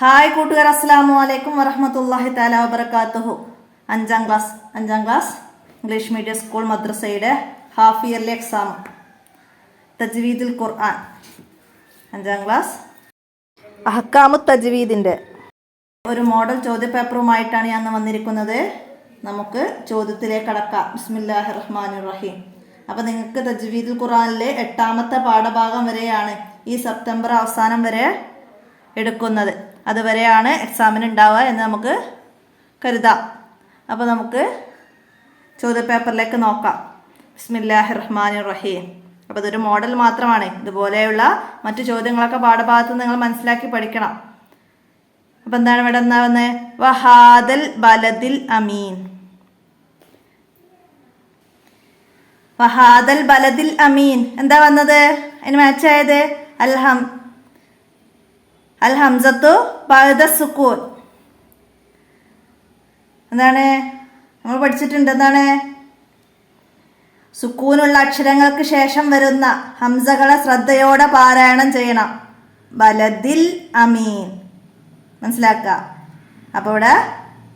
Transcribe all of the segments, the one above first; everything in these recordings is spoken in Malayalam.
ഹായ് കൂട്ടുകാർ, അസ്സലാമു അലൈക്കും വറഹ്മത്തുള്ളാഹി തആല വബറകാതുഹു. അഞ്ചാം ക്ലാസ് ഇംഗ്ലീഷ് മീഡിയം സ്കൂൾ മദ്രസയുടെ ഹാഫ് ഇയർലി എക്സാം തജ്വീദുൽ ഖുർആൻ. അഞ്ചാം ക്ലാസ് അഹ്കാമു തജ്വീദിൻ്റെ ഒരു മോഡൽ ചോദ്യപേപ്പറുമായിട്ടാണ് ഞാൻ വന്നിരിക്കുന്നത്. നമുക്ക് ചോദ്യത്തിലേക്ക് കടക്കാം. ബിസ്മില്ലാഹിർ റഹ്മാനിർ റഹീം. അപ്പോൾ നിങ്ങൾക്ക് തജ്വീദുൽ ഖുർആനിലെ 8ാമത്തെ പാഠഭാഗം വരെയാണ് ഈ സെപ്റ്റംബർ അവസാനം വരെ എടുക്കുന്നത്. അതുവരെയാണ് എക്സാമിന് ഉണ്ടാവുക എന്ന് നമുക്ക് കരുതാം. അപ്പോൾ നമുക്ക് ചോദ്യപേപ്പറിലേക്ക് നോക്കാം. ബിസ്മില്ലാഹിർ റഹ്മാനിർ റഹീം. അപ്പോൾ ഇതൊരു മോഡൽ മാത്രമാണ്. ഇതുപോലെയുള്ള മറ്റു ചോദ്യങ്ങളൊക്കെ പാഠഭാഗത്ത് നിങ്ങൾ മനസ്സിലാക്കി പഠിക്കണം. അപ്പോൾ എന്താണ് ഇവിടെ എന്താ വന്നത്? വഹാദൽ ബലദിൽ അമീൻ. വഹാദൽ ബലദിൽ അമീൻ എന്താ വന്നത്? അതിന് മാച്ചായത് അൽ ഹംസത്തു ബഅദ സുക്കൂൻ. എന്താണ് നമ്മൾ പഠിച്ചിട്ടുണ്ട്? എന്താണ്? സുക്കൂനുള്ള അക്ഷരങ്ങൾക്ക് ശേഷം വരുന്ന ഹംസകളെ ശ്രദ്ധയോടെ പാരായണം ചെയ്യണം. ബലദിൽ അമീൻ മനസ്സിലാക്കുക. അപ്പോൾ ഇവിടെ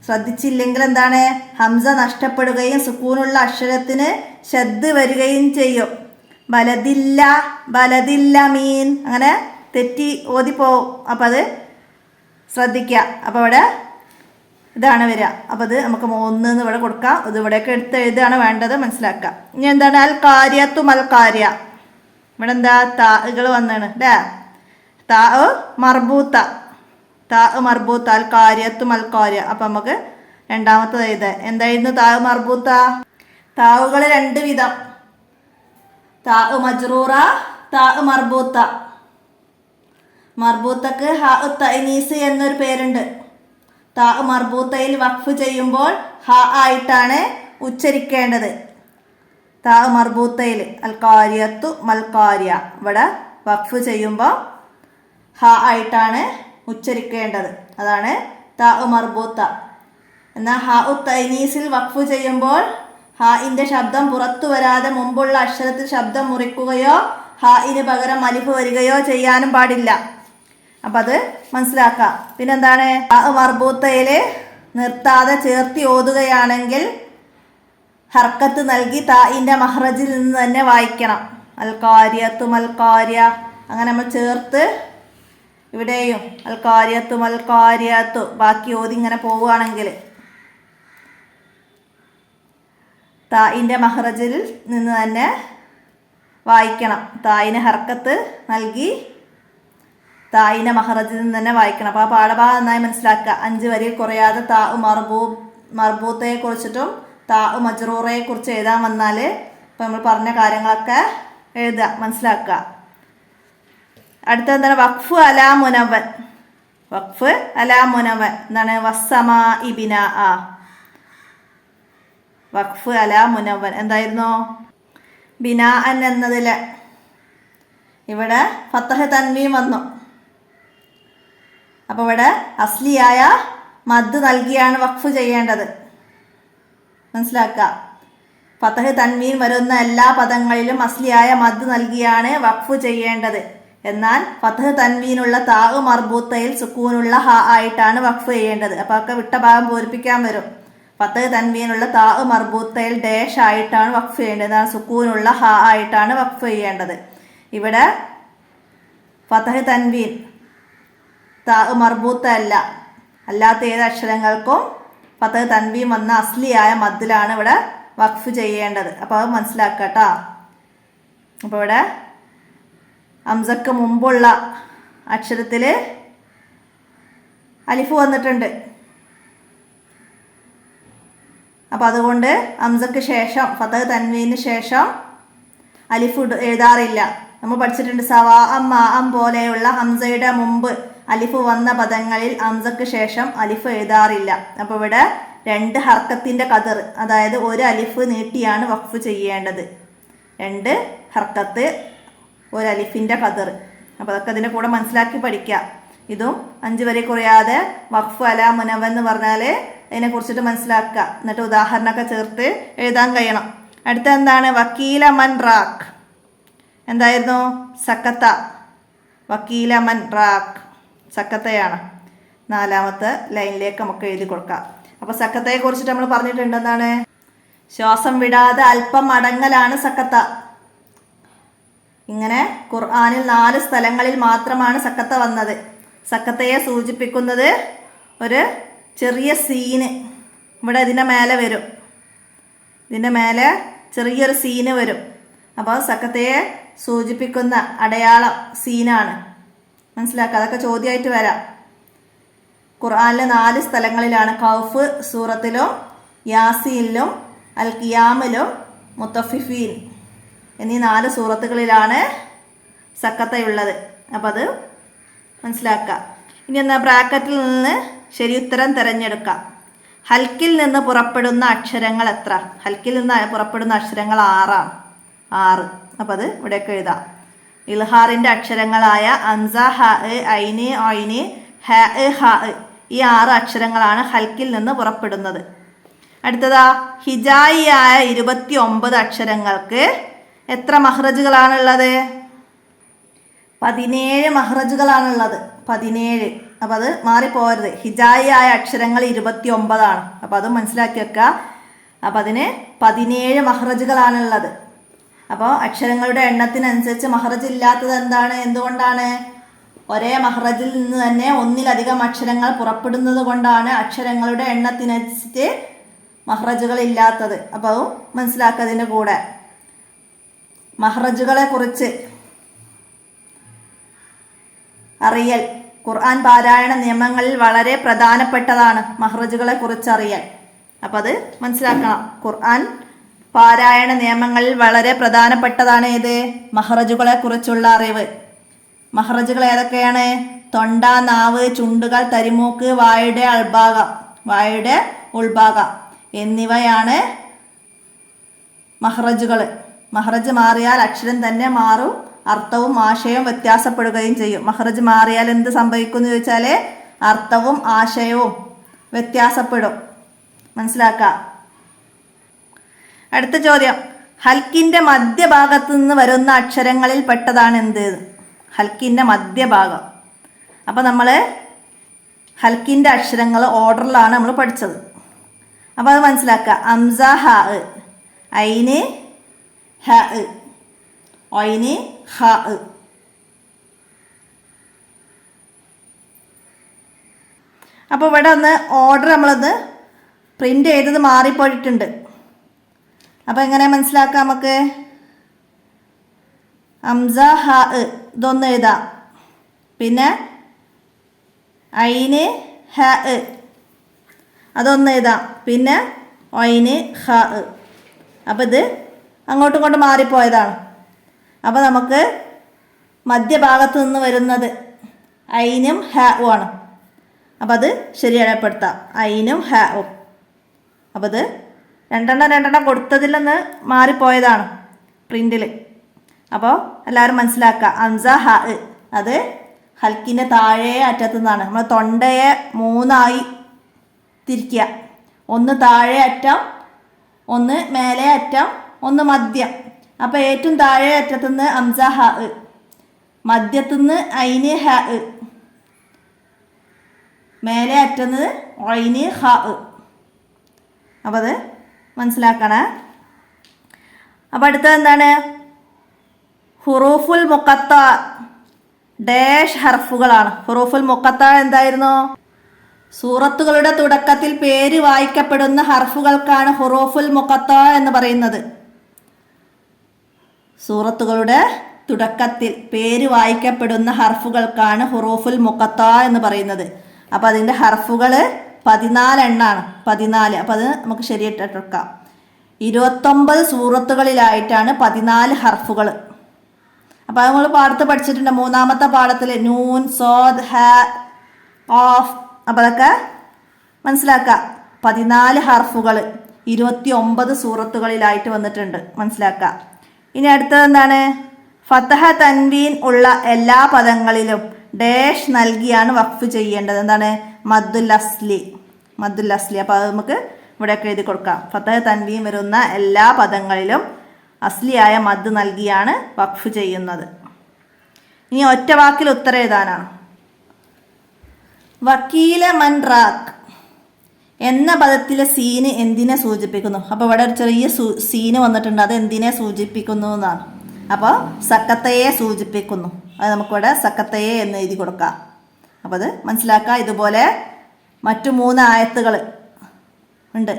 ശ്രദ്ധിച്ചില്ലെങ്കിൽ എന്താണ്? ഹംസ നഷ്ടപ്പെടുകയും സുക്കൂനുള്ള അക്ഷരത്തിന് ശദ്ദ് വരികയും ചെയ്യും. ബലദില്ല മീൻ അങ്ങനെ തെറ്റി ഓതിപ്പോവും. അപ്പോൾ അത് ശ്രദ്ധിക്കുക. അപ്പോൾ ഇവിടെ ഇതാണ് വരിക. അപ്പോൾ അത് നമുക്ക് 3 എന്ന് ഇവിടെ കൊടുക്കാം. ഇത് ഇവിടെയൊക്കെ എടുത്ത് എഴുതുകയാണ് വേണ്ടത്, മനസ്സിലാക്കുക. ഇനി എന്താണ്? അൽ കാര്യത്തു മൽ കാര്യ. ഇവിടെ എന്താ താകൾ വന്നാണ് അല്ലേ? താ മർബൂത്ത അൽ കാര്യത്തു മൽ കാര്യ. അപ്പം നമുക്ക് രണ്ടാമത്തത് എഴുതാം. എന്തായിരുന്നു താ മർബൂത്ത? താവുകൾ 2 വിധം. താ മജ്റൂറ, താ മർബൂത്ത. മർബൂത്തക്ക് ഹ തഅനീസ് എന്നൊരു പേരുണ്ട്. താ മർബൂത്തയിൽ വഖഫ് ചെയ്യുമ്പോൾ ഹ ആയിട്ടാണ് ഉച്ചരിക്കേണ്ടത്. താ മർബൂത്തയിൽ അൽ കാര്യത്തു മൽ കാര്യ ഇവിടെ വഖഫ് ചെയ്യുമ്പോൾ ഹ ആയിട്ടാണ് ഉച്ചരിക്കേണ്ടത്. അതാണ് താ മർബൂത്ത. എന്നാൽ ഹ തഅനീസിൽ വഖഫ് ചെയ്യുമ്പോൾ ഹാഇന്റെ ശബ്ദം പുറത്തു വരാതെ മുമ്പുള്ള അക്ഷരത്തിൽ ശബ്ദം മുറിക്കുകയോ ഹാഇന് പകരം അലിഫ് വരികയോ ചെയ്യാനും പാടില്ല. അപ്പം അത് മനസ്സിലാക്കാം. പിന്നെന്താണ്? മർബൂത്തയില് നിർത്താതെ ചേർത്തി ഓതുകയാണെങ്കിൽ ഹർക്കത്ത് നൽകി താഇന്റെ മഹ്റജിൽ നിന്ന് തന്നെ വായിക്കണം. അൽ കാര്യത്തു മൽ കാര്യ അങ്ങനെ നമ്മൾ ചേർത്ത് ഇവിടെയും അൽ കാര്യത്തു മൽ കാര്യത്തു ബാക്കി ഓതി ഇങ്ങനെ പോവുകയാണെങ്കിൽ താഇന്റെ മഹ്റജിൽ നിന്ന് തന്നെ വായിക്കണം. തായിന് ഹർക്കത്ത് നൽകി തായിന്റെ മഹ്റജിൽ നിന്ന് തന്നെ വായിക്കണം. അപ്പോൾ ആ പാഠഭാഗം നന്നായി മനസ്സിലാക്കുക. 5 വരിയിൽ കുറയാതെ താ മർബൂത്തയെ കുറിച്ചിട്ടും താ മജ്റൂറയെ കുറിച്ച് എഴുതാൻ വന്നാൽ ഇപ്പം നമ്മൾ പറഞ്ഞ കാര്യങ്ങളൊക്കെ എഴുതുക, മനസ്സിലാക്കുക. അടുത്ത എന്താണ്? വഖഫ് അലാ മുനവ്വൻ. വഖഫ് അലാ മുനവ്വൻ എന്താണ്? വസ്സമാ ഇബിന ആ. വഖഫ് അലാ മുനവ്വൻ എന്തായിരുന്നു? ബിനാ അൻ എന്നതിൽ ഇവിടെ ഫത്തഹ് തൻവീൻ വന്നു. അപ്പോൾ ഇവിടെ അസ്ലിയായ മദ് നൽകിയാണ് വഖഫ് ചെയ്യേണ്ടത്, മനസ്സിലാക്കുക. ഫത്തഹ് തൻവീൻ വരുന്ന എല്ലാ പദങ്ങളിലും അസ്ലിയായ മദ് നൽകിയാണ് വഖഫ് ചെയ്യേണ്ടത്. എന്നാൽ ഫത്തഹ് തൻവീനുള്ള താ മർബൂത്തയിൽ സുക്കൂനുള്ള ഹ ആയിട്ടാണ് വഖഫ് ചെയ്യേണ്ടത്. അപ്പോൾ ഒക്കെ വിട്ട ഭാഗം പൂരിപ്പിക്കാൻ വരും. ഫത്തഹ് തൻവീനുള്ള താ മർബൂത്തയിൽ ഡാഷ് ആയിട്ടാണ് വഖഫ് ചെയ്യേണ്ടത്. എന്നാൽ സുക്കൂനുള്ള ഹ ആയിട്ടാണ് വഖഫ് ചെയ്യേണ്ടത്. ഇവിടെ ഫത്തഹ് തൻവീൻ താ മർബൂത്ത അല്ലാത്ത ഏത് അക്ഷരങ്ങൾക്കും ഫത്തഹ് തൻവീൻ വന്ന അസ്ലിയായ മദ്ദിലാണ് ഇവിടെ വഖഫ് ചെയ്യേണ്ടത്. അപ്പോൾ അത് മനസ്സിലാക്കുക കേട്ടോ. അപ്പോൾ ഇവിടെ ഹംസക്ക് മുമ്പുള്ള അക്ഷരത്തിൽ അലിഫ് വന്നിട്ടുണ്ട്. അപ്പോൾ അതുകൊണ്ട് ഹംസക്ക് ശേഷം ഫത്തഹ് തൻവീന് ശേഷം അലിഫ് എഴുതാറില്ല. നമ്മൾ പഠിച്ചിട്ടുണ്ട് സവാ അം പോലെയുള്ള ഹംസയുടെ മുമ്പ് അലിഫ് വന്ന പദങ്ങളിൽ ഹംസക്ക് ശേഷം അലിഫ് എഴുതാറില്ല. അപ്പോൾ ഇവിടെ 2 ഹർക്കത്തിൻ്റെ കദർ, അതായത് 1 അലിഫ് നീട്ടിയാണ് വഖഫ് ചെയ്യേണ്ടത്. 2 ഹർക്കത്ത് 1 അലിഫിൻ്റെ കദർ. അപ്പോൾ അതൊക്കെ അതിൻ്റെ കൂടെ മനസ്സിലാക്കി പഠിക്കുക. ഇതും 5 വരെ കുറയാതെ വഖഫ് അലാ മുനവ്വൻ എന്ന് പറഞ്ഞാൽ അതിനെക്കുറിച്ചിട്ട് മനസ്സിലാക്കുക. എന്നിട്ട് ഉദാഹരണമൊക്കെ ചേർത്ത് എഴുതാൻ കഴിയണം. അടുത്ത എന്താണ്? വക്കീല മൻ റാഖ് എന്തായിരുന്നു? സക്കത്ത. വക്കീല മൻ റാഖ് സക്കത്തയാണ്. 4ാമത്തെ ലൈനിലേക്ക് നമുക്ക് എഴുതി കൊടുക്കാം. അപ്പോൾ സക്കത്തയെ കുറിച്ചിട്ട് നമ്മൾ പറഞ്ഞിട്ടുണ്ട്. എന്താണ്? ശ്വാസം വിടാതെ അല്പം അടങ്ങലാണ് സക്കത്ത. ഇങ്ങനെ ഖുർആനിൽ 4 സ്ഥലങ്ങളിൽ മാത്രമാണ് സക്കത്ത വന്നത്. സക്കത്തയെ സൂചിപ്പിക്കുന്നത് ഒരു ചെറിയ സീന് ഇവിടെ ഇതിൻ്റെ മേലെ വരും. ഇതിൻ്റെ മേലെ ചെറിയൊരു സീന് വരും. അപ്പോൾ സക്കത്തയെ സൂചിപ്പിക്കുന്ന അടയാളം സീനാണ്. മനസ്സിലാക്കുക. അതൊക്കെ ചോദ്യമായിട്ട് വരാം. ഖുർആനിലെ 4 സ്ഥലങ്ങളിലാണ്. കൗഫ് സൂറത്തിലും യാസീനിലും അൽ ഖിയാമിലും മുത്തഫിഫീൻ എന്നീ 4 സൂറത്തുകളിലാണ് സക്കത്തയുള്ളത്. അപ്പം അത് മനസ്സിലാക്കുക. ഇനി എന്നാ ബ്രാക്കറ്റിൽ നിന്ന് ശരി ഉത്തരം തിരഞ്ഞെടുക്കാം. ഹൽക്കിൽ നിന്ന് പുറപ്പെടുന്ന അക്ഷരങ്ങൾ എത്ര? ഹൽക്കിൽ നിന്ന് പുറപ്പെടുന്ന അക്ഷരങ്ങൾ 6. അപ്പം അത് ഇവിടെയൊക്കെ എഴുതാം. ഇൽഹാറിൻ്റെ അക്ഷരങ്ങളായ അൻസ, ഹ, ഐന്, ഐന്, ഹ, ഹ ഈ 6 അക്ഷരങ്ങളാണ് ഹൽക്കിൽ നിന്ന് പുറപ്പെടുന്നത്. അടുത്തതാ ഹിജായിയായ 29 അക്ഷരങ്ങൾക്ക് എത്ര മഹ്റജുകളാണുള്ളത്? 17 മഹ്റജുകളാണുള്ളത്. 17. അപ്പം അത് മാറിപ്പോകരുത്. ഹിജായിയായ അക്ഷരങ്ങൾ 29 അപ്പം അത് മനസ്സിലാക്കി വെക്കുക. അപ്പം അതിന് 17 മഹ്റജുകളാണുള്ളത്. അപ്പോൾ അക്ഷരങ്ങളുടെ എണ്ണത്തിനനുസരിച്ച് മഹ്റജ് ഇല്ലാത്തത് എന്താണ്? എന്തുകൊണ്ടാണ്? ഒരേ മഹ്റജിൽ നിന്ന് തന്നെ ഒന്നിലധികം അക്ഷരങ്ങൾ പുറപ്പെടുന്നത് കൊണ്ടാണ് അക്ഷരങ്ങളുടെ എണ്ണത്തിനനുസരിച്ച് മഹ്റജുകൾ ഇല്ലാത്തത്. അപ്പോൾ മനസ്സിലാക്കുന്നതിൻ്റെ കൂടെ മഹ്റജുകളെ കുറിച്ച് അറിയൽ ഖുർആൻ പാരായണ നിയമങ്ങളിൽ വളരെ പ്രധാനപ്പെട്ടതാണ്. മഹ്റജുകളെ കുറിച്ച് അറിയൽ. അപ്പം അത് മനസ്സിലാക്കണം. ഖുർആൻ പാരായണ നിയമങ്ങളിൽ വളരെ പ്രധാനപ്പെട്ടതാണ് ഏത്? മഹ്റജുകളെ കുറിച്ചുള്ള അറിവ്. മഹ്റജുകൾ ഏതൊക്കെയാണ്? തൊണ്ട, നാവ്, ചുണ്ടുകൾ, തരിമൂക്ക്, വായുടെ ഉൾഭാഗം എന്നിവയാണ് മഹ്റജുകൾ. മഹ്റജ് മാറിയാൽ അക്ഷരം തന്നെ മാറും, അർത്ഥവും ആശയവും വ്യത്യാസപ്പെടുകയും ചെയ്യും. മഹ്റജ് മാറിയാൽ എന്ത് സംഭവിക്കുമെന്ന് ചോദിച്ചാൽ അർത്ഥവും ആശയവും വ്യത്യാസപ്പെടും. മനസ്സിലാക്കാം. അടുത്ത ചോദ്യം, ഹൽക്കിൻ്റെ മധ്യഭാഗത്ത് നിന്ന് വരുന്ന അക്ഷരങ്ങളിൽ പെട്ടതാണ് എന്ത്? ഹൽക്കിൻ്റെ മധ്യഭാഗം. അപ്പം നമ്മൾ ഹൽക്കിൻ്റെ അക്ഷരങ്ങൾ ഓർഡറിലാണ് നമ്മൾ പഠിച്ചത്. അപ്പോൾ അത് മനസ്സിലാക്കുക. അംസ, ഹ, ഐന്, ഹ, ഐന്, ഹ. അപ്പോൾ ഇവിടെ ഒന്ന് ഓർഡർ നമ്മളൊന്ന് പ്രിൻ്റ് ചെയ്തത് മാറിപ്പോയിട്ടുണ്ട്. അപ്പോൾ എങ്ങനെ മനസ്സിലാക്കാം നമുക്ക്? അംസ, ഹ ഇതൊന്ന് എഴുതാം. പിന്നെ ഐന്, ഹ അതൊന്ന് എഴുതാം. പിന്നെ ഐന്, ഹ. അപ്പോൾ ഇത് അങ്ങോട്ടും ഇങ്ങോട്ടും മാറിപ്പോയതാണ്. അപ്പോൾ നമുക്ക് മധ്യഭാഗത്ത് നിന്ന് വരുന്നത് ഐനും ഹ ആണ്. അപ്പോൾ അത് ശരിയായപ്പെടുത്താം. ഐനും ഹ. അപ്പോൾ ഇത് രണ്ടെണ്ണം കൊടുത്തതിൽ നിന്ന് മാറിപ്പോയതാണ് പ്രിൻറ്റിൽ. അപ്പോൾ എല്ലാവരും മനസ്സിലാക്കുക. അംസ, ഹ അത് ഹൽക്കിൻ്റെ താഴെ അറ്റത്തു നിന്നാണ്. നമ്മൾ തൊണ്ടയെ 3ആയി തിരിക്കുക. ഒന്ന് താഴെ അറ്റം, ഒന്ന് മേലെ അറ്റം, ഒന്ന് മദ്യം. അപ്പോൾ ഏറ്റവും താഴെ അറ്റത്തുനിന്ന് അംസ, ഹ, മദ്യത്തുനിന്ന് ഐന്, ഹ, മേലെ അറ്റുന്നത് ഐന്, ഹ. അപ്പോൾ അത് മനസ്സിലാക്കണേ. അപ്പോൾ അടുത്തത് എന്താണ്? ഹുറൂഫുൽ മുഖത്ത ഡാഷ് ഹർഫുകളാണ്. ഹുറൂഫുൽ മുഖത്ത എന്തായിരുന്നു? സൂറത്തുകളുടെ തുടക്കത്തിൽ പേര് വായിക്കപ്പെടുന്ന ഹർഫുകൾക്കാണ് ഹുറൂഫുൽ മുഖത്ത എന്ന് പറയുന്നത്. സൂറത്തുകളുടെ തുടക്കത്തിൽ പേര് വായിക്കപ്പെടുന്ന ഹർഫുകൾക്കാണ് ഹുറൂഫുൽ മുഖത്ത എന്ന് പറയുന്നത്. അപ്പോൾ അതിൻ്റെ ഹർഫുകൾ 14 എണ്ണാണ്. 14. അപ്പോൾ അത് നമുക്ക് ശരിയായിട്ടെടുക്കാം. 29 സൂറത്തുകളിലായിട്ടാണ് 14 ഹർഫുകൾ. അപ്പോൾ അത് നമ്മൾ പാഠത്ത് പഠിച്ചിട്ടുണ്ട്. 3ാമത്തെ പാഠത്തിൽ നൂൻ, സോദ്, ഹ, ഓഫ്. അപ്പോൾ അതൊക്കെ മനസ്സിലാക്കുക. 14 ഹർഫുകൾ 29 സൂറത്തുകളിലായിട്ട് വന്നിട്ടുണ്ട്. മനസ്സിലാക്കുക. ഇനി അടുത്തത് എന്താണ്? ഫതഹ, തൻവീൻ ഉള്ള എല്ലാ പദങ്ങളിലും ഡാഷ് നൽകിയാണ് വഖഫ് ചെയ്യേണ്ടത്. എന്താണ്? മദ്ദുൽ അസ്ലി. അപ്പോൾ അത് നമുക്ക് ഇവിടെയൊക്കെ എഴുതി കൊടുക്കാം. ഫതഹ, തൻവീൻ വരുന്ന എല്ലാ പദങ്ങളിലും അസ്ലിയായ മദ് നൽകിയാണ് വഖഫ് ചെയ്യുന്നത്. ഇനി ഒറ്റ വാക്കിൽ ഉത്തരം എഴുതാനാണ്. വക്കീല മൻ റാഖ് എന്ന പദത്തിലെ സീന് എന്തിനെ സൂചിപ്പിക്കുന്നു? അപ്പോൾ ഇവിടെ ഒരു ചെറിയ സീന് വന്നിട്ടുണ്ട്. അത് എന്തിനെ സൂചിപ്പിക്കുന്നു എന്നാണ്. അപ്പോൾ സക്കത്തയെ സൂചിപ്പിക്കുന്നു. അത് നമുക്കിവിടെ സക്കത്തയെ എന്ന് എഴുതി കൊടുക്കാം. അപ്പോൾ അത് മനസ്സിലാക്കുക. ഇതുപോലെ മറ്റു 3 ആയത്തുകൾ ഉണ്ട്.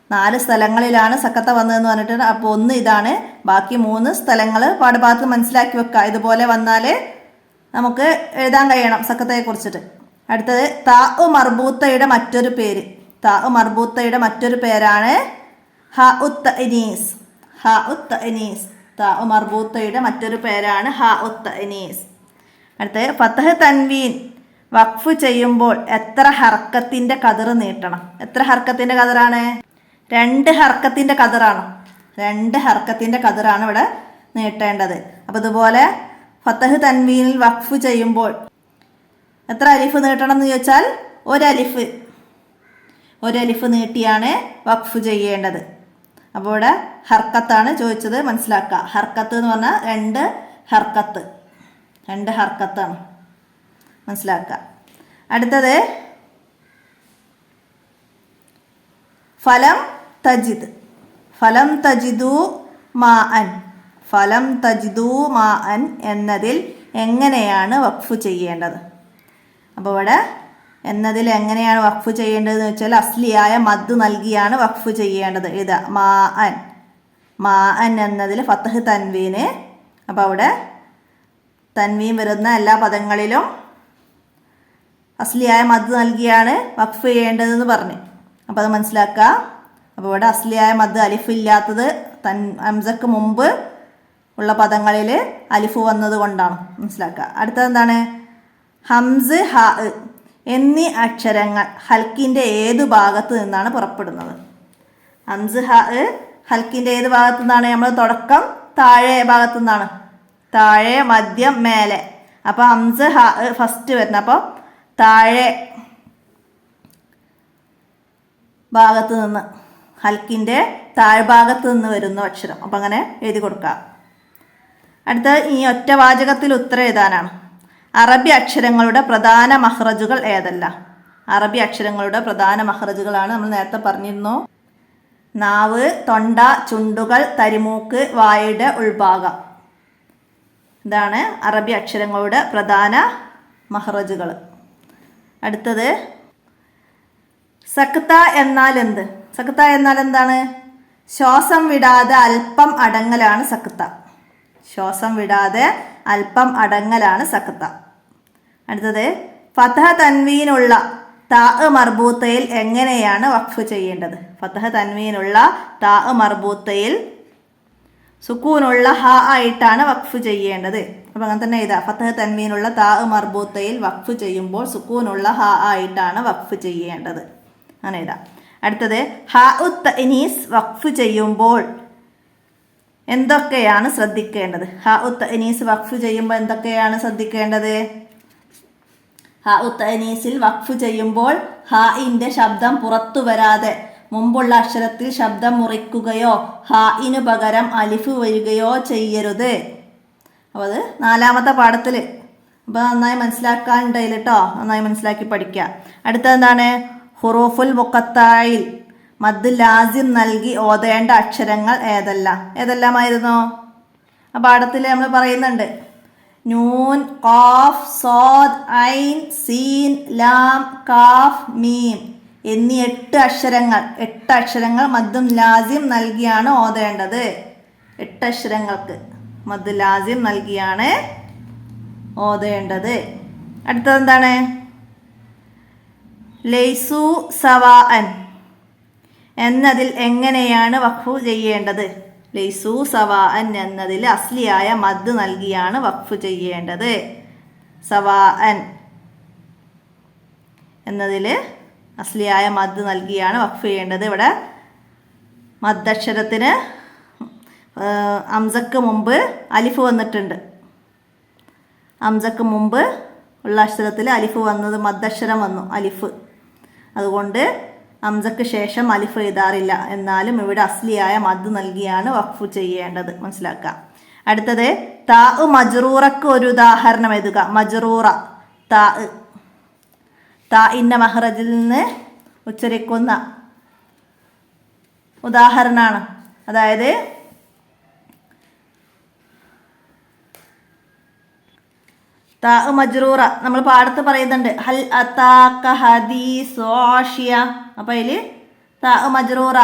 4 സ്ഥലങ്ങളിലാണ് സക്കത്ത വന്നതെന്ന് പറഞ്ഞിട്ട്. അപ്പോൾ 1 ഇതാണ്, ബാക്കി 3 സ്ഥലങ്ങൾ പാഠഭാഗത്ത് മനസ്സിലാക്കി വെക്കുക. ഇതുപോലെ വന്നാൽ നമുക്ക് എഴുതാൻ കഴിയണം സക്കത്തയെ കുറിച്ചിട്ട്. അടുത്തത് താ മർബൂത്തയുടെ മറ്റൊരു പേര്. താ മർബൂത്തയുടെ മറ്റൊരു പേരാണ് ഹ ഉത്ത് അനീസ്. ഹ ഉത്ത് അനീസ്. താ മർബൂത്തയുടെ മറ്റൊരു പേരാണ് ഹ ഉത്ത് അനീസ്. അടുത്തത് ഫതഹ് തൻവീൻ വഖഫ് ചെയ്യുമ്പോൾ എത്ര ഹർക്കത്തിൻ്റെ കതിർ നീട്ടണം? എത്ര ഹർക്കത്തിൻ്റെ കതിറാണ്? 2 ഹർക്കത്തിൻ്റെ കതിറാണ്. 2 ഹർക്കത്തിൻ്റെ കതിറാണ് ഇവിടെ നീട്ടേണ്ടത്. അപ്പോൾ ഇതുപോലെ ഫതഹ് തൻവീനിൽ വഖഫ് ചെയ്യുമ്പോൾ എത്ര അലിഫ് നീട്ടണം എന്ന് ചോദിച്ചാൽ ഒരു അലിഫ് നീട്ടിയാണ് വഖഫ് ചെയ്യേണ്ടത്. അപ്പോൾ ഇവിടെ ഹർക്കത്താണ് ചോദിച്ചത്, മനസ്സിലാക്കുക. ഹർക്കത്ത് എന്ന് പറഞ്ഞാൽ 2 ഹർക്കത്ത്. 2 ഹർക്കത്താണ്, മനസ്സിലാക്കുക. അടുത്തത് ഫലം തജിദ്. ഫലം തജിദു മാ അൻ. ഫലം തജിദു മാ അൻ എന്നതിൽ എങ്ങനെയാണ് വഖഫ് ചെയ്യേണ്ടത്? അപ്പോൾ ഇവിടെ എന്നതിൽ എങ്ങനെയാണ് വഖഫ് ചെയ്യേണ്ടതെന്ന് വെച്ചാൽ അസ്ലിയായ മദ് നൽകിയാണ് വഖഫ് ചെയ്യേണ്ടത്. ഇതാ മാ അൻ. മാ അൻ എന്നതിൽ ഫതഹ് തൻവീന്. അപ്പോൾ അവിടെ തൻവീൻ വരുന്ന എല്ലാ പദങ്ങളിലും അസ്ലിയായ മദ് നൽകിയാണ് വഖഫ് ചെയ്യേണ്ടതെന്ന് പറഞ്ഞു. അപ്പോൾ അത് മനസ്സിലാക്കുക. അപ്പോൾ ഇവിടെ അസ്ലിയായ മദ് അലിഫ് ഇല്ലാത്തത് ഹംസക്ക് മുമ്പ് ഉള്ള പദങ്ങളിൽ അലിഫ് വന്നത് കൊണ്ടാണ്, മനസ്സിലാക്കുക. അടുത്തത് എന്താണ്? ഹംസ് ഹ എന്നീ അക്ഷരങ്ങൾ ഹൽക്കിൻ്റെ ഏതു ഭാഗത്ത് നിന്നാണ് പുറപ്പെടുന്നത്? ഹംസ് ഹ ഹൽക്കിൻ്റെ ഏത് ഭാഗത്തു നിന്നാണ്? നമ്മൾ തുടക്കം താഴെ ഭാഗത്തു നിന്നാണ്. താഴെ, മദ്യം, മേലെ. അപ്പോൾ ഹംസ് ഹ ഫസ്റ്റ് വരുന്നത്. അപ്പോൾ താഴെ ഭാഗത്ത് നിന്ന്, ഹൽക്കിൻ്റെ താഴ്ഭാഗത്ത് നിന്ന് വരുന്ന അക്ഷരം. അപ്പം അങ്ങനെ എഴുതി കൊടുക്കുക. അടുത്ത ഈ ഒറ്റ വാചകത്തിൽ ഉത്തരം എഴുതാനാണ്. അറബി അക്ഷരങ്ങളുടെ പ്രധാന മഹ്റജുകൾ ഏതെല്ലാം? അറബി അക്ഷരങ്ങളുടെ പ്രധാന മഹ്റജുകളാണ് നമ്മൾ നേരത്തെ പറഞ്ഞിരുന്നു. നാവ്, തൊണ്ട, ചുണ്ടുകൾ, തരിമൂക്ക്, വായുടെ ഉൾഭാഗം. ഇതാണ് അറബി അക്ഷരങ്ങളുടെ പ്രധാന മഹ്റജുകൾ. അടുത്തത് സക്ത എന്നാൽ എന്ത്? സക്ത എന്നാൽ എന്താണ്? ശ്വാസം വിടാതെ അല്പം അടങ്ങലാണ് സക്ത. ശ്വാസം വിടാതെ അല്പം അടങ്ങലാണ് സക്ത. അടുത്തത് ഫതഹ തൻവീനുള്ള താ മർബൂത്തയിൽ എങ്ങനെയാണ് വഖഫ് ചെയ്യേണ്ടത്? ഫതഹ തൻവീനുള്ള താ മർബൂത്തയിൽ സുക്കൂനുള്ള ഹ ആയിട്ടാണ് വഖഫ് ചെയ്യേണ്ടത്. അപ്പം അങ്ങനെ തന്നെ ഇതാ ഫതഹ തൻവീനുള്ള താ മർബൂത്തയിൽ വഖഫ് ചെയ്യുമ്പോൾ സുക്കൂനുള്ള ഹ ആയിട്ടാണ് വഖഫ് ചെയ്യേണ്ടത്. അങ്ങനെ ഇതാ. അടുത്തത് ഹ ഉത്ത് അനീസ് വഖഫ് ചെയ്യുമ്പോൾ എന്തൊക്കെയാണ് ശ്രദ്ധിക്കേണ്ടത്? ഹ ഉത്ത് അനീസ് വഖഫ് ചെയ്യുമ്പോൾ എന്തൊക്കെയാണ് ശ്രദ്ധിക്കേണ്ടത്? ഹ ഉത്ത് അനീസിൽ വഖഫ് ചെയ്യുമ്പോൾ ഹാഇൻ്റെ ശബ്ദം പുറത്തു വരാതെ മുമ്പുള്ള അക്ഷരത്തിൽ ശബ്ദം മുറിക്കുകയോ ഹാഇനു പകരം അലിഫ് വരികയോ ചെയ്യരുത്. അപ്പോൾ അത് 4ാമത്തെ പാഠത്തിൽ. അപ്പോൾ നന്നായി മനസ്സിലാക്കാനുണ്ടായില്ല കേട്ടോ. നന്നായി മനസ്സിലാക്കി പഠിക്കുക. അടുത്തതെന്താണ്? ഹുറൂഫുൽ മുഖത്തായിൽ മദ് ലാസിം നൽകി ഓതേണ്ട അക്ഷരങ്ങൾ ഏതെല്ലാമായിരുന്നു? ആ പാഠത്തിൽ നമ്മൾ പറയുന്നുണ്ട്. നൂൻ, ഖാഫ്, സ്വാദ്, ഐൻ, സീൻ, ലാം, കാഫ്, മീം എന്നീ 8 അക്ഷരങ്ങൾ മദ്ദും ലാസിം നൽകിയാണ് ഓതേണ്ടത്. 8 അക്ഷരങ്ങൾക്ക് മദ് ലാസിം നൽകിയാണ് ഓതേണ്ടത്. അടുത്തതെന്താണ്? ലൈസു സവാഅൻ എന്നതിൽ എങ്ങനെയാണ് വഖഫ് ചെയ്യേണ്ടത്? ലൈസു സവാഅൻ എന്നതിൽ അസ്ലിയായ മദ് നൽകിയാണ് വഖഫ് ചെയ്യേണ്ടത്. സവാഅൻ എന്നതിൽ അസ്ലിയായ മദ് നൽകിയാണ് വഖഫ് ചെയ്യേണ്ടത്. ഇവിടെ മദ്ദക്ഷരത്തിന് ഹംസക്ക് മുമ്പ് അലിഫ് വന്നിട്ടുണ്ട്. ഹംസക്ക് മുമ്പ് ഉള്ള അക്ഷരത്തിൽ അലിഫ് വന്നത്, മദ്ദക്ഷരം വന്നു അലിഫ്. അതുകൊണ്ട് ഹംസക്ക് ശേഷം അലിഫ് എഴുതാറില്ല. എന്നാലും ഇവിടെ അസ്ലിയായ മദ് നൽകിയാണ് വഖഫ് ചെയ്യേണ്ടത്, മനസ്സിലാക്കുക. അടുത്തത് താ മജ്റൂറക്ക് ഒരു ഉദാഹരണം എഴുതുക. മജ്റൂറ താ. താഇൻ്റെ മഹ്റജിൽ നിന്ന് ഉച്ചരിക്കുന്ന ഉദാഹരണമാണ്. അതായത് താ മജ്റൂറ നമ്മൾ പാടത്ത് പറയുന്നുണ്ട്, ഹൽ അതാക ഹദീസു ആഷിയ. അപ്പം അതിൽ താ മജ്റൂറ,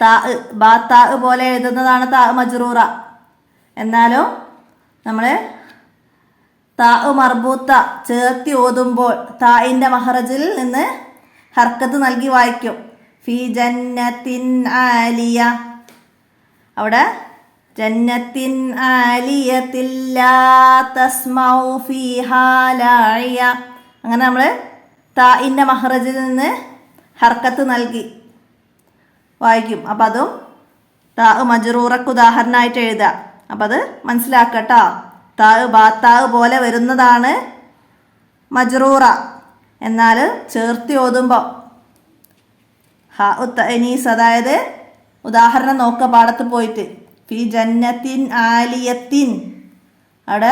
താ പോലെ എഴുതുന്നതാണ് താ മജ്റൂറ. എന്നാലും നമ്മൾ താ മർബൂത്ത ചേർത്തി ഓതുമ്പോൾ താഇൻ്റെ മഹ്റജിൽ നിന്ന് ഹർക്കത്ത് നൽകി വായിക്കും. ഫി ജന്നത്തിൻ ആലിയ, അവിടെ ജന്നത്തിൻ ആലിയത്തിൽ ലാ തസ്മഉ ഫീഹാ ലാഇയ. അങ്ങനെ നമ്മൾ താഇൻ്റെ മഹ്റജിൽ നിന്ന് ഹർക്കത്ത് നൽകി വായിക്കും. അപ്പം അതും താ മജ്റൂറക്ക് ഉദാഹരണമായിട്ട് എഴുതുക. അപ്പം അത് മനസ്സിലാക്കട്ടോ. താ പോലെ വരുന്നതാണ് മജ്റൂറ. എന്നാൽ ചേർത്തി ഓതുമ്പോൾ ഹ തഅനീസ്, അതായത് ഉദാഹരണം നോക്കുക പാടത്ത് പോയിട്ട്. ഫി ജന്നത്തിൻ ആലിയത്തിൻ, അവിടെ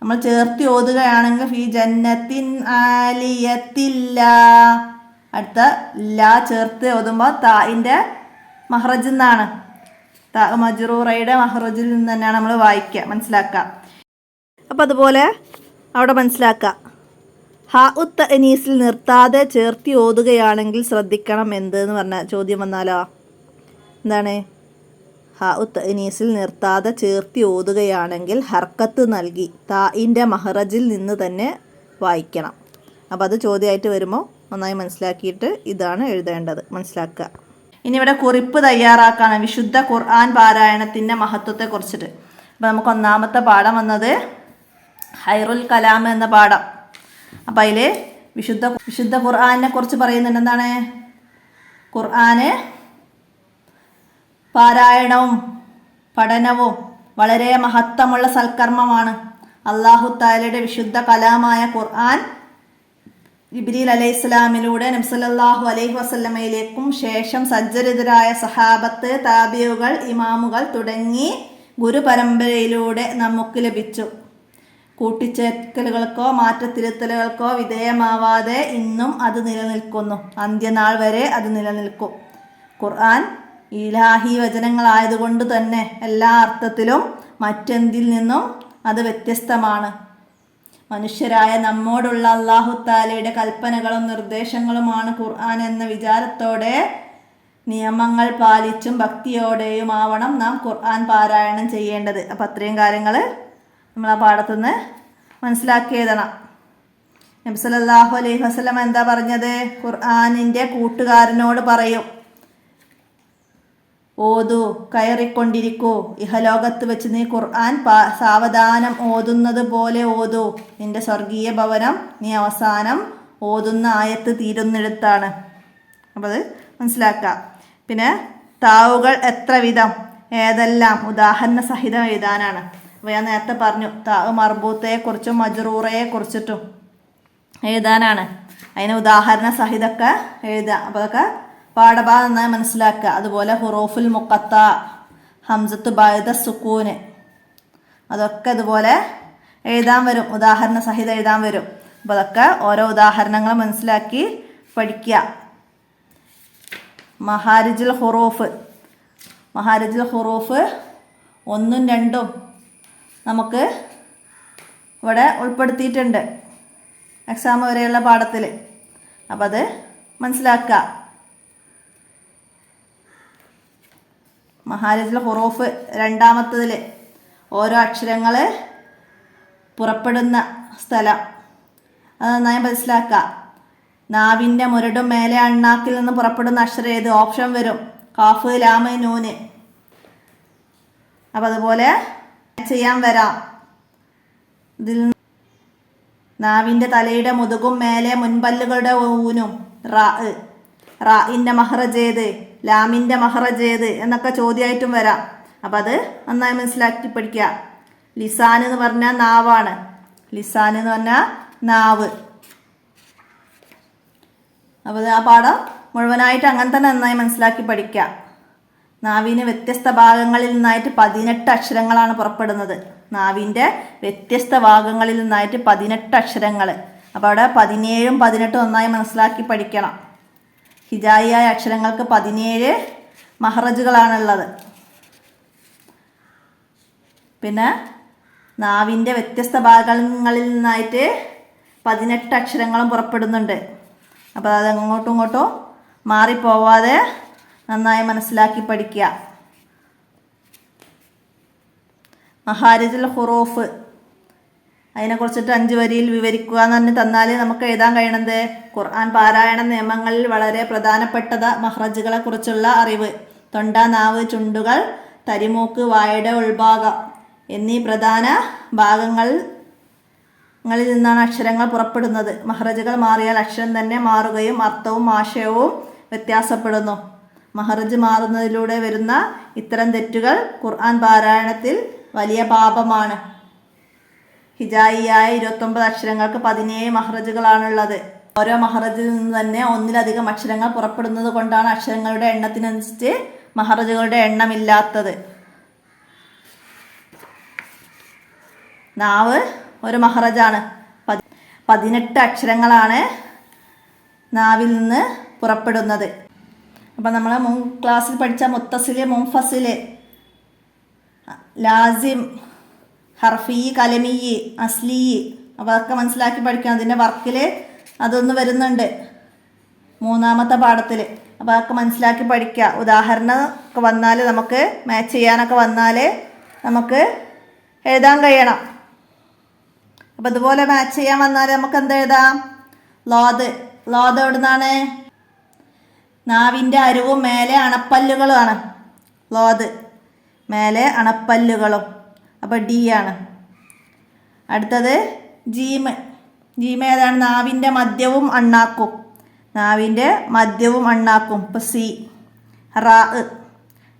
നമ്മൾ ചേർത്തി ഓതുകയാണെങ്കിൽ ഫി ജന്നത്തിൻ ആലിയത്തില്ല, അടുത്ത ലാ ചേർത്ത് ഓതുമ്പോൾ താഇൻ്റെ മഹ്റജിൽ നിന്നാണ്, താ മജ്റൂറയുടെ മഹ്റജിൽ നിന്ന് തന്നെയാണ് നമ്മൾ വായിക്കുക, മനസ്സിലാക്കുക. അപ്പം അതുപോലെ അവിടെ മനസ്സിലാക്കുക. ഹ തഅനീസിൽ നിർത്താതെ ചേർത്തി ഓതുകയാണെങ്കിൽ ശ്രദ്ധിക്കണം എന്തെന്ന് പറഞ്ഞ ചോദ്യം വന്നാലോ എന്താണ്? ഹ തഅനീസിൽ നിർത്താതെ ചേർത്തി ഓതുകയാണെങ്കിൽ ഹർക്കത്ത് നൽകി താഇൻ്റെ മഹ്റജിൽ നിന്ന് തന്നെ വായിക്കണം. അപ്പോൾ അത് ചോദ്യമായിട്ട് വരുമ്പോൾ നന്നായി മനസ്സിലാക്കിയിട്ട് ഇതാണ് എഴുതേണ്ടത്, മനസ്സിലാക്കുക. ഇനി ഇവിടെ കുറിപ്പ് തയ്യാറാക്കാണ് വിശുദ്ധ ഖുർആൻ പാരായണത്തിൻ്റെ മഹത്വത്തെക്കുറിച്ചിട്ട്. അപ്പോൾ നമുക്ക് ഒന്നാമത്തെ പാഠം വന്നത് ഹൈറുൽ കലാം എന്ന പാഠം. അപ്പം അതിൽ വിശുദ്ധ ഖുർആനെ കുറിച്ച് പറയുന്നുണ്ട്. എന്താണ്? ഖുർആന് പാരായണവും പഠനവും വളരെ മഹത്വമുള്ള സൽക്കർമ്മമാണ്. അല്ലാഹു തആലയുടെ വിശുദ്ധ കലാമായ ഖുർആൻ ജിബ്രീൽ അലൈഹിസ്സലാമിലൂടെ നബി സല്ലല്ലാഹു അലൈഹി വസല്ലമയിലേക്കും ശേഷം സജ്ജരിതരായ സഹാബത്ത്, താബിഉകൾ, ഇമാമുകൾ തുടങ്ങി ഗുരുപരമ്പരയിലൂടെ നമുക്ക് ലഭിച്ചു. കൂട്ടിച്ചേർക്കലുകൾക്കോ മാറ്റത്തിരുത്തലുകൾക്കോ വിധേയമാവാതെ ഇന്നും അത് നിലനിൽക്കുന്നു. അന്ത്യനാൾ വരെ അത് നിലനിൽക്കും. ഖുർആൻ ഇലാഹി വചനങ്ങളായതുകൊണ്ട് തന്നെ എല്ലാ അർത്ഥത്തിലും മറ്റെന്തിൽ നിന്നും അത് വ്യത്യസ്തമാണ്. മനുഷ്യരായ നമ്മോടുള്ള അല്ലാഹു തആലയുടെ കൽപ്പനകളും നിർദ്ദേശങ്ങളുമാണ് ഖുർആൻ എന്ന വിചാരത്തോടെ നിയമങ്ങൾ പാലിച്ചും ഭക്തിയോടെയും ആവണം നാം ഖുർആൻ പാരായണം ചെയ്യേണ്ടത്. അപ്പം അത്രയും കാര്യങ്ങൾ നമ്മൾ ആ പാഠത്തുനിന്ന് മനസ്സിലാക്കി എഴുതണം. നബി സല്ലല്ലാഹു അലൈഹി വസല്ലം എന്താ പറഞ്ഞത്? ഖുർആനിൻ്റെ കൂട്ടുകാരനോട് പറയും, ഓതു, കയറിക്കൊണ്ടിരിക്കൂ. ഇഹലോകത്ത് വെച്ച് നീ ഖുർആൻ സാവധാനം ഓതുന്നത് പോലെ ഓതു. നിന്റെ സ്വർഗീയ ഭവനം നീ അവസാനം ഓതുന്ന ആയത്ത് തീരുന്നിടത്താണ്. അപ്പോൾ അത് മനസ്സിലാക്കുക. പിന്നെ താവുകൾ എത്ര വിധം, ഏതെല്ലാം, ഉദാഹരണ സഹിതം എഴുതാനാണ്. അപ്പോൾ ഞാൻ നേരത്തെ പറഞ്ഞു താ മർബൂത്തയെക്കുറിച്ചും മജ്റൂറയെക്കുറിച്ചിട്ടും എഴുതാനാണ്. അതിന് ഉദാഹരണ സഹിതമൊക്കെ എഴുതുക. അപ്പോൾ അതൊക്കെ പാഠഭാഗം നന്നായി മനസ്സിലാക്കുക. അതുപോലെ ഹുറൂഫുൽ മുഖത്ത, ഹംസത്ത് ബഅദ സുക്കൂന്, അതൊക്കെ ഇതുപോലെ എഴുതാൻ വരും, ഉദാഹരണ സഹിതം എഴുതാൻ വരും. അപ്പോൾ അതൊക്കെ ഓരോ ഉദാഹരണങ്ങൾ മനസ്സിലാക്കി പഠിക്കുക. മഹാരിജുൽ ഹുറൂഫ് 1ഉം 2ഉം നമുക്ക് ഇവിടെ ഉൾപ്പെടുത്തിയിട്ടുണ്ട് എക്സാം വരെയുള്ള പാഠത്തിൽ. അപ്പം അത് മനസ്സിലാക്കുക. മഹാരിജുൽ ഹുറൂഫ് രണ്ടാമത്തതിൽ ഓരോ അക്ഷരങ്ങൾ പുറപ്പെടുന്ന സ്ഥലം അത് നന്നായി മനസ്സിലാക്കുക. നാവിൻ്റെ മുരടും മേലെ അണ്ണാക്കിൽ നിന്ന് പുറപ്പെടുന്ന അക്ഷരം ഏത്? ഓപ്ഷൻ വരും, കാഫ്, ലാമ്, നൂന്. അപ്പം അതുപോലെ ചെയ്യാൻ വരാം. ഇതിൽ നാവിൻ്റെ തലയുടെ മുതുകും മേലെ മുൻപല്ലുകളുടെ ഊനും, റാഇൻ്റെ മഹ്റജ് ഏത്, ലാമിൻ്റെ മഹ്റജ് ഏത് എന്നൊക്കെ ചോദ്യമായിട്ടും വരാം. അപ്പം അത് നന്നായി മനസ്സിലാക്കി പഠിക്കുക. ലിസാൻ എന്ന് പറഞ്ഞാൽ നാവാണ്. ലിസാൻ എന്ന് പറഞ്ഞാൽ നാവ്. അപ്പോൾ ആ പാഠം മുഴുവനായിട്ട് അങ്ങനെ തന്നെ നന്നായി മനസ്സിലാക്കി പഠിക്കുക. നാവിന് വ്യത്യസ്ത ഭാഗങ്ങളിൽ നിന്നായിട്ട് 18 അക്ഷരങ്ങളാണ് പുറപ്പെടുന്നത്. നാവിൻ്റെ വ്യത്യസ്ത ഭാഗങ്ങളിൽ നിന്നായിട്ട് 18 അക്ഷരങ്ങൾ. അപ്പോൾ അവിടെ 17ഉം 18ഉം ഒന്നായി മനസ്സിലാക്കി പഠിക്കണം. ഹിജായിയായ അക്ഷരങ്ങൾക്ക് 17 മഹ്റജുകളാണുള്ളത്. പിന്നെ നാവിൻ്റെ വ്യത്യസ്ത ഭാഗങ്ങളിൽ നിന്നായിട്ട് 18 അക്ഷരങ്ങളും പുറപ്പെടുന്നുണ്ട്. അപ്പോൾ അത് അങ്ങോട്ടും ഇങ്ങോട്ടും മാറിപ്പോവാതെ നന്നായി മനസ്സിലാക്കി പഠിക്കുക. മഹാരിജുൽ ഹുറൂഫ് അതിനെക്കുറിച്ചിട്ട് 5 വരിയിൽ വിവരിക്കുക എന്ന് പറഞ്ഞ് തന്നാൽ നമുക്ക് എഴുതാൻ കഴിയണത് ഖുർആൻ പാരായണ നിയമങ്ങളിൽ വളരെ പ്രധാനപ്പെട്ട മഹ്റജുകളെ കുറിച്ചുള്ള അറിവ്. തൊണ്ട, നാവ്, ചുണ്ടുകൾ, തരിമൂക്ക്, വായയുടെ ഉൾഭാഗം എന്നീ പ്രധാന ഭാഗങ്ങളിൽ നിന്നാണ് അക്ഷരങ്ങൾ പുറപ്പെടുന്നത്. മഹ്റജുകൾ മാറിയാൽ അക്ഷരം തന്നെ മാറുകയും അർത്ഥവും ആശയവും വ്യത്യാസപ്പെടുന്നു. മഹ്റജ് മാറുന്നതിലൂടെ വരുന്ന ഇത്തരം തെറ്റുകൾ ഖുർആൻ പാരായണത്തിൽ വലിയ പാപമാണ്. ഹിജായിയായ 29 അക്ഷരങ്ങൾക്ക് 17 മഹ്റജുകളാണുള്ളത്. ഓരോ മഹ്റജിൽ നിന്ന് തന്നെ ഒന്നിലധികം അക്ഷരങ്ങൾ പുറപ്പെടുന്നത് കൊണ്ടാണ് അക്ഷരങ്ങളുടെ എണ്ണത്തിനനുസരിച്ച് മഹ്റജുകളുടെ എണ്ണമില്ലാത്തത്. നാവ് ഒരു മഹ്റജാണ്. 18 അക്ഷരങ്ങളാണ് നാവിൽ നിന്ന് പുറപ്പെടുന്നത്. അപ്പം നമ്മൾ മുൻ ക്ലാസ്സിൽ പഠിച്ച മുത്തസില്, മുൻഫസില്, ലാസിം, ഹർഫി, കലമി, അസ്ലി, അപ്പോൾ അതൊക്കെ മനസ്സിലാക്കി പഠിക്കണം. അതിൻ്റെ വർക്കിൽ അതൊന്ന് വരുന്നുണ്ട് 3ാമത്തെ പാഠത്തിൽ. അപ്പോൾ അതൊക്കെ മനസ്സിലാക്കി പഠിക്കുക. ഉദാഹരണം ഒക്കെ വന്നാൽ നമുക്ക് മാച്ച് ചെയ്യാനൊക്കെ വന്നാൽ നമുക്ക് എഴുതാൻ കഴിയണം. അപ്പോൾ ഇതുപോലെ മാച്ച് ചെയ്യാൻ വന്നാൽ നമുക്ക് എന്ത് എഴുതാം? ലോദ്. ലോദ് എവിടെ നിന്നാണ്? നാവിൻ്റെ അരുവും മേലെ അണപ്പല്ലുകളുമാണ് ലോദ്. മേലെ അണപ്പല്ലുകളും. അപ്പോൾ ഡി ആണ്. അടുത്തത് ജീമ്. ജീമ് ഏതാണ്? നാവിൻ്റെ മധ്യവും അണ്ണാക്കും. നാവിൻ്റെ മധ്യവും അണ്ണാക്കും. ഇപ്പോൾ സി. റാ.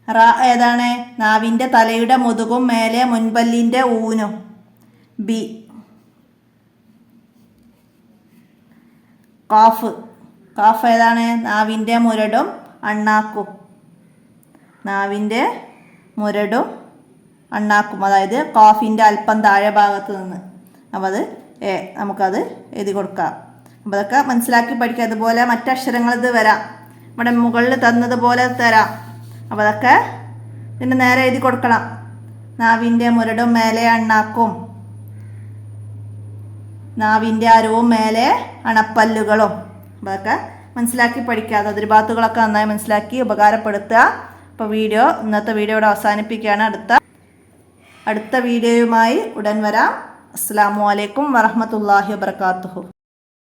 റാ ഏതാണ്? നാവിൻ്റെ തലയുടെ മുതുകും മേലെ മുൻപല്ലിൻ്റെ ഊനും. ബി. കാഫ്. കാഫ് ഏതാണ്? നാവിൻ്റെ മുരടും അണ്ണാക്കും. നാവിൻ്റെ മുരടും അണ്ണാക്കും, അതായത് കാഫിൻ്റെ അല്പം താഴെ ഭാഗത്ത് നിന്ന്. അപ്പോൾ അത് എ. നമുക്കത് എഴുതി കൊടുക്കാം. അപ്പോൾ അതൊക്കെ മനസ്സിലാക്കി പഠിക്കുക. അതുപോലെ മറ്റക്ഷരങ്ങൾ ഇത് വരാം. ഇവിടെ മുകളിൽ തന്നതുപോലെ തരാം. അപ്പോൾ അതൊക്കെ ഇതിൻ്റെ നേരെ എഴുതി കൊടുക്കണം. നാവിൻ്റെ മുരടും മേലെ അണ്ണാക്കും. നാവിൻ്റെ അരവും മേലെ അണപ്പല്ലുകളും. അപ്പോൾ അതൊക്കെ മനസ്സിലാക്കി പഠിക്കുക. അതിർഭാത്തുകളൊക്കെ നന്നായി മനസ്സിലാക്കി ഉപകാരപ്പെടുത്തുക. അപ്പോൾ ഇന്നത്തെ വീഡിയോ ഇവിടെ അവസാനിപ്പിക്കുകയാണ്. അടുത്ത വീഡിയോയുമായി ഉടൻ വരാം. അസ്സലാമു അലൈക്കും വറഹ്മത്തുള്ളാഹി വബറകാതുഹു.